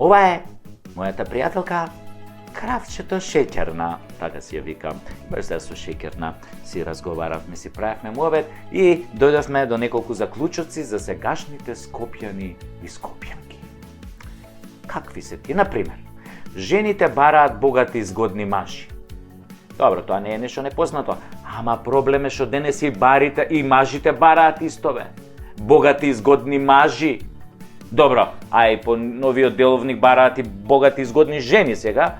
Ова е мојата пријателка Кравчето Шеќерна, така си ја викам, баш се со Шеќерна си разговаравме, си правевме муабет и дојдовме до неколку заклучоци за сегашните скопјани и скопјанки. Какви се ти? Например, жените бараат богати и згодни мажи. Добро, тоа не е нешто непознато, ама проблем е што денес и барите и мажите бараат истове. Богати и згодни мажи. Добро, а и по новиот деловник бараат и богати и згодни жени сега.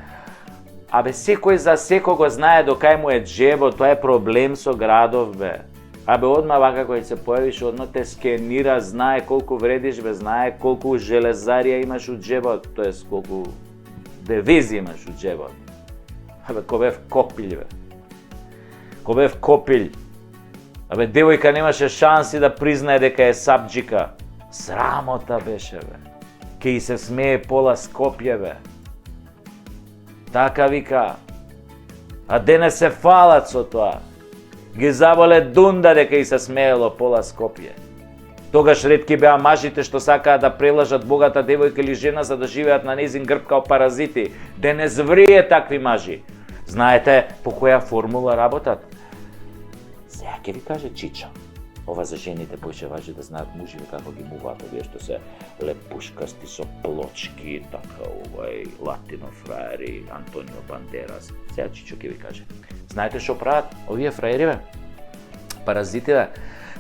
Абе, секој за секого знае до кај му е джебот, тоа е проблем со градов, бе. Абе, одма вака кој се појавиш, одма те скенира, знае колку вредиш, бе, знае колку железарија имаш у джебот, тоест колку девизи имаш у джебот. Абе, ко бев копилј, бе. Ко бев копилј. Абе, девојка немаше шанси да признае дека е сапџика. Срамота беше, бе. Ке и се смее пола Скопје, бе. Така вика. А денес се фалат со тоа. Ги заболе дунда дека и се смеело пола Скопје. Тогаш ретки беа мажите што сакаат да прелажат богата девојка или жена за да живеат на нејзин грб као паразити. Денес врие такви мажи. Знаете по која формула работат? Сега ќе ви каже Чичо. Ова за жените поише важи да знаат мужите како ги муваат овие што се лепушкасти со плочки, така латино фраери, Антонио Бандерас. Сега Чичо ќе ви каже. Знаете што прават овие фраери, бе? Паразити, бе?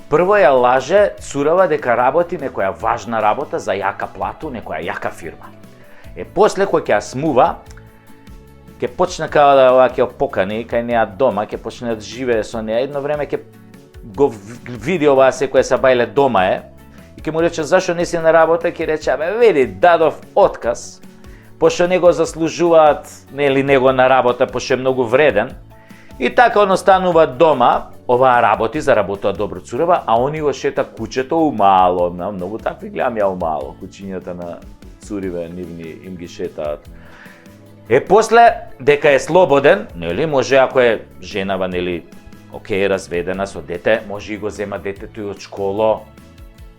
Прво ја лаже цурава дека работи некоја важна работа за јака плату, некоја јака фирма. После кој ќе ја смува, ќе почне као да ќе покани кај неа дома, ќе почне да живее со неа, едно време ќе го види оваа секоја сабајле дома е и ќе му рече зашо не си на работа, ќе рече абе види дадов отказ, пошто него заслужуваат нели него на работа пошто е многу вреден. И така он останува дома, оваа работи, заработува добро цурава, а они го шета кучето умало, многу такви гледам ја умало, кучињата на цуриве нивни им ги шетаат. После дека е слободен, нели може ако е женава нели окей, разведена со дете, може и го зема детето и од школо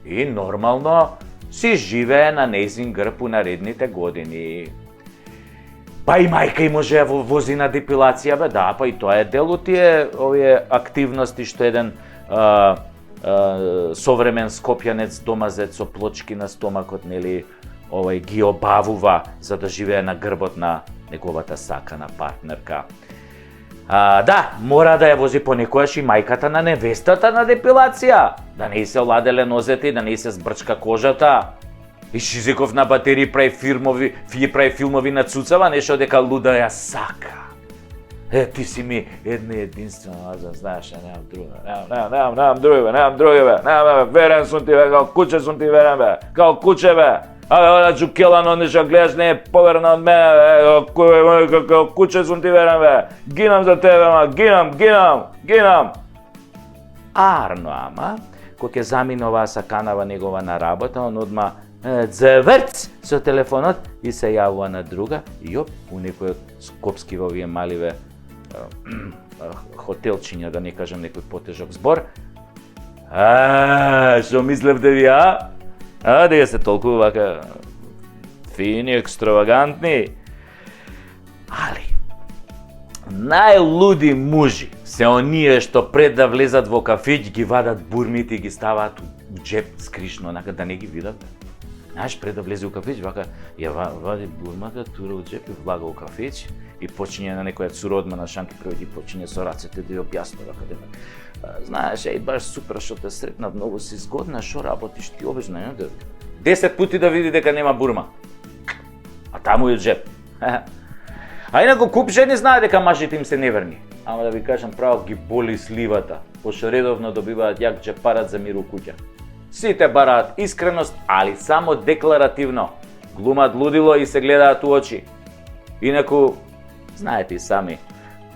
и нормално си живее на нејзин грб у наредните години. Па и мајка и може ја вози на депилација, бе, да, па и тоа е дел од тие овие активности што еден современ скопјанец домазец со плочки на стомакот, нели, ги обавува за да живее на грбот на неговата сакана партнерка. Да, мора да ја вози понекојаш и мајката на невестата на депилација, да не се оладеле нозете и да не се збрчка кожата. И Шизиков на батерии прави филмови на цуцава, нешто дека луда ја сака. Ти си ми една единствена, знаеш, немам друга, немам други, бе, верен сум ти, бе, као куче сум ти верен, бе, као куче, бе. Ала Джукелано нешто гледаш, не е поверна од мене, бе, као куче сум ти верен, бе. Гинам за тебе, ма, гинам. Арно, ама, кој ќе замине оваа саканава негова на работа, он одма дзеврц со телефонот и се јавува на друга и јоп, у некој од скопски во овие маливе хотелчиња, да не кажам некој потежок збор. Што мислевте ви, а? Дека се толку вака фини, екстравагантни. Али, најлуди мужи се оние што пред да влезат во кафиќ ги вадат бурмите и ги ставаат у джеп скришно, онака да не ги видат. Знаеш, пред да влезе у кафиќ, вака ја вади бурмата, тура у джеп и влага у кафиќ и почине на некоја цуродма на шанки прво ги почине со рацете да ја објаснува каде. Знаеш, баш супер што те сретнав, многу си згодна, што работиш ти обично, 10 пути да види дека нема бурма. А таму е джеп. А инаку куп жени знае дека мажите им се неверни. Ама да ви кажам право, ги боли сливата, пошто редовно добиваат јак джепарат за мир у куќа. Сите бараат искреност, али само декларативно. Глумат лудило и се гледаат у очи. Инаку, знаете и сами,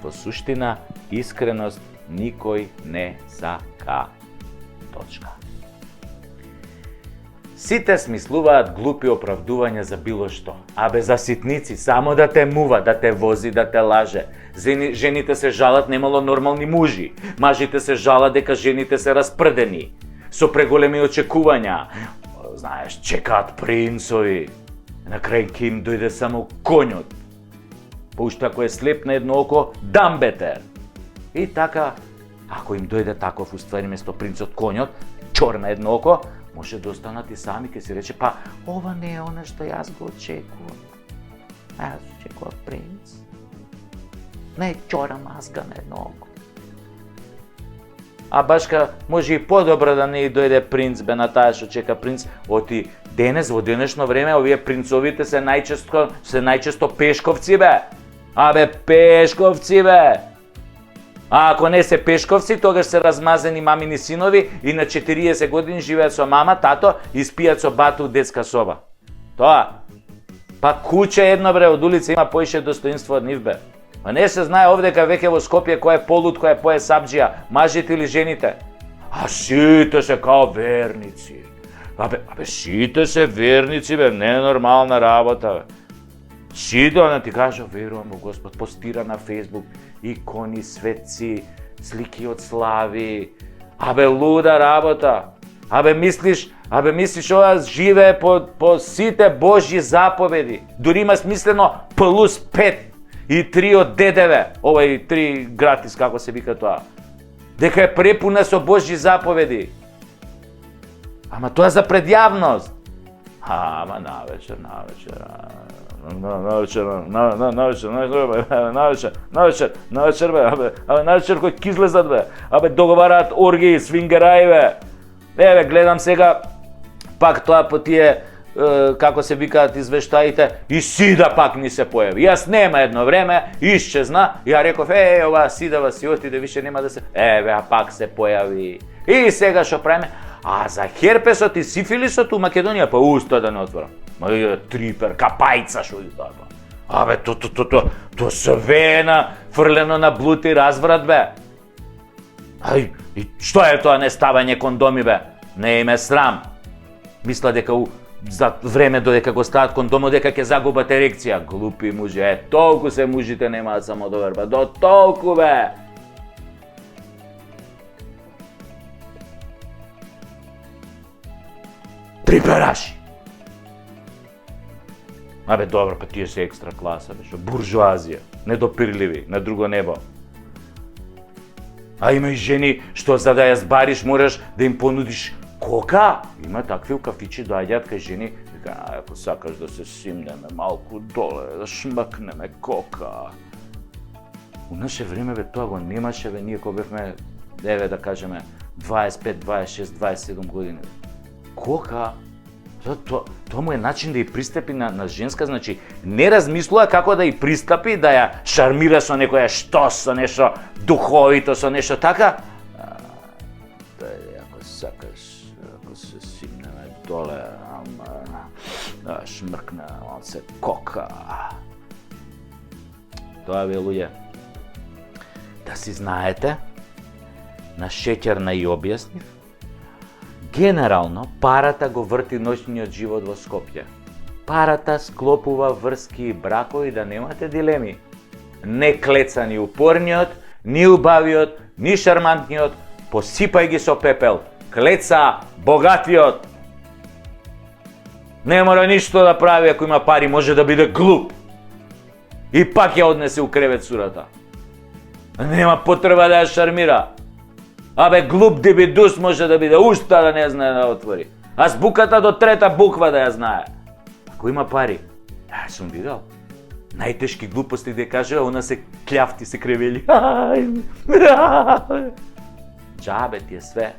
во суштина, искреност никој не сака. Точка. Сите смислуваат глупи оправдувања за било што. Абе за ситници, само да те мува, да те вози, да те лаже. Жените се жалат немало нормални мужи. Мажите се жалат дека жените се распрдени. Со преголеми очекувања. Знаеш, чекаат принцови. На крај ќе им дојде само конјот. Па уште ако е слеп на едно око, дамбетер. И така, ако им дојде таков уствари место принцот конјот, чор на едно око, може да останат и сами, ке си рече, па ова не е оно што јас го очекувам. Јас очекувам принц. Не чора мазга на едно око. А башка може и подобро да не дојде принц, бе, на таа што чека принц, оти денес, во денешно време, овие принцовите се најчесто пешковци, бе. Абе, пешковци, бе. А ако не се пешковци, тогаш се размазени мамини синови и на 40 години живеат со мама, тато и спијат со бата у детска соба. Тоа. Па куќе едно, бре, од улица има поише достоинство од нив, бе. А не се знае овдека веќе во Скопје кој е полут, кој е пое сабџија, мажите или жените. А сите се као верници. Абе, сите се верници, бе, не е нормална работа, бе. Сите, она ти кажа, верувам во Господ, постира на Фейсбук, икони, светци, слики од слави. Абе, луда работа. Абе, мислиш ова живее по сите Божји заповеди. Дури има смислено плюс 5 и 3 од ДДВ. Ова и 3 гратис, како се вика тоа. Дека е препуна со Божји заповеди. Ама тоа за предјавност. Ама навечер, кој ќе излезат, бе. Абе, договараат оргии, свингераи, бе. Еве, гледам сега, пак тоа по тие, како се викаат извештаите, и Сида пак ни се појави. Јас нема едно време, исчезна, ја реков, ова Сидава си отиде, више нема да се... Еве, а пак се појави. И сега шо правиме? А за херпесот и сифилисот у Македонија, па уста да не отворам. Ма трипер, капајца шо и тоа. Абе, то свена, фрлено на блуд и разврат, бе. Ај, и што е тоа неставање кондоми, бе? Не им е срам. Мисла дека за време додека го стават кондомот, дека ќе загубат ерекција. Глупи мужи, толку се мужите немаат самодоверба, до толку, бе. Трипераши. Абе, добро, па тие се екстра класа, бе, шо буржуазија, недопирливи, на друго небо. А има и жени што за да ја збариш мораш да им понудиш кока. Има такви у кафичи, доаѓаат кај жени, вика, ако сакаш да се симнеме малку доле, да шмакнеме кока. У наше време, бе, тоа го немаше, бе, ние кога бевме, еве да кажеме, 25, 26, 27 години. Кока? Тоа му е начин да ја пристапи на женска, значи не размислува како да ја пристапи, да ја шармира со некоја штос, со нешто духовито, со нешто така. Ако сакаш, ако се симнеме доле, да шмркне, он се кока. Тоа бе, луѓе, да си знаете, на шеќерна и објаснив, генерално, парата го врти ноќниот живот во Скопје. Парата склопува врски и бракови, да немате дилеми. Не клеца ни упорниот, ни убавиот, ни шармантниот, посипај ги со пепел. Клеца богатиот. Не мора ништо да прави ако има пари, може да биде глуп. И пак ја однесе у кревет сурата. Нема потреба да ја шармира. Абе, глуп дебидус може да биде, уста да не знае да отвори. Азбуката до трета буква да ја знае. Ако има пари, сум видел. Најтешки глупости да каже, она се кљафти, се кревели. Джабе ти е све.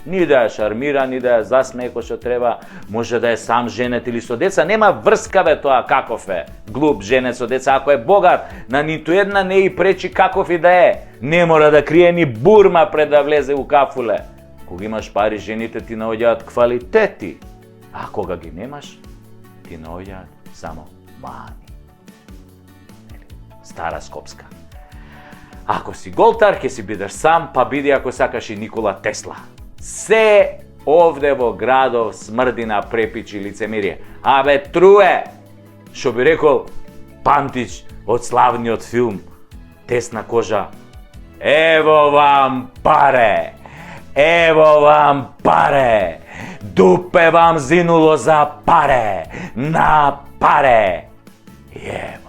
Ни да ја шармира, ни да ја засмее кој што треба, може да е сам женет или со деца, нема врска, бе, тоа каков е. Глуп женет со деца, ако е богат, на ниту една не и пречи каков и да е. Не мора да крие ни бурма пред да влезе у кафуле. Кога имаш пари, жените ти наоѓаат квалитети, а кога ги немаш, ти наоѓаат само мани. Стара Скопска. Ако си голтар, ќе си бидеш сам, па биди ако сакаш и Никола Тесла. Се овде во градов смрди на препичи лицемирие. Абе, труе! Шо би рекол Пантич од славниот филм Тесна кожа. Ево вам паре! Ево вам паре! Дупе вам зинуло за паре, на паре. Ево.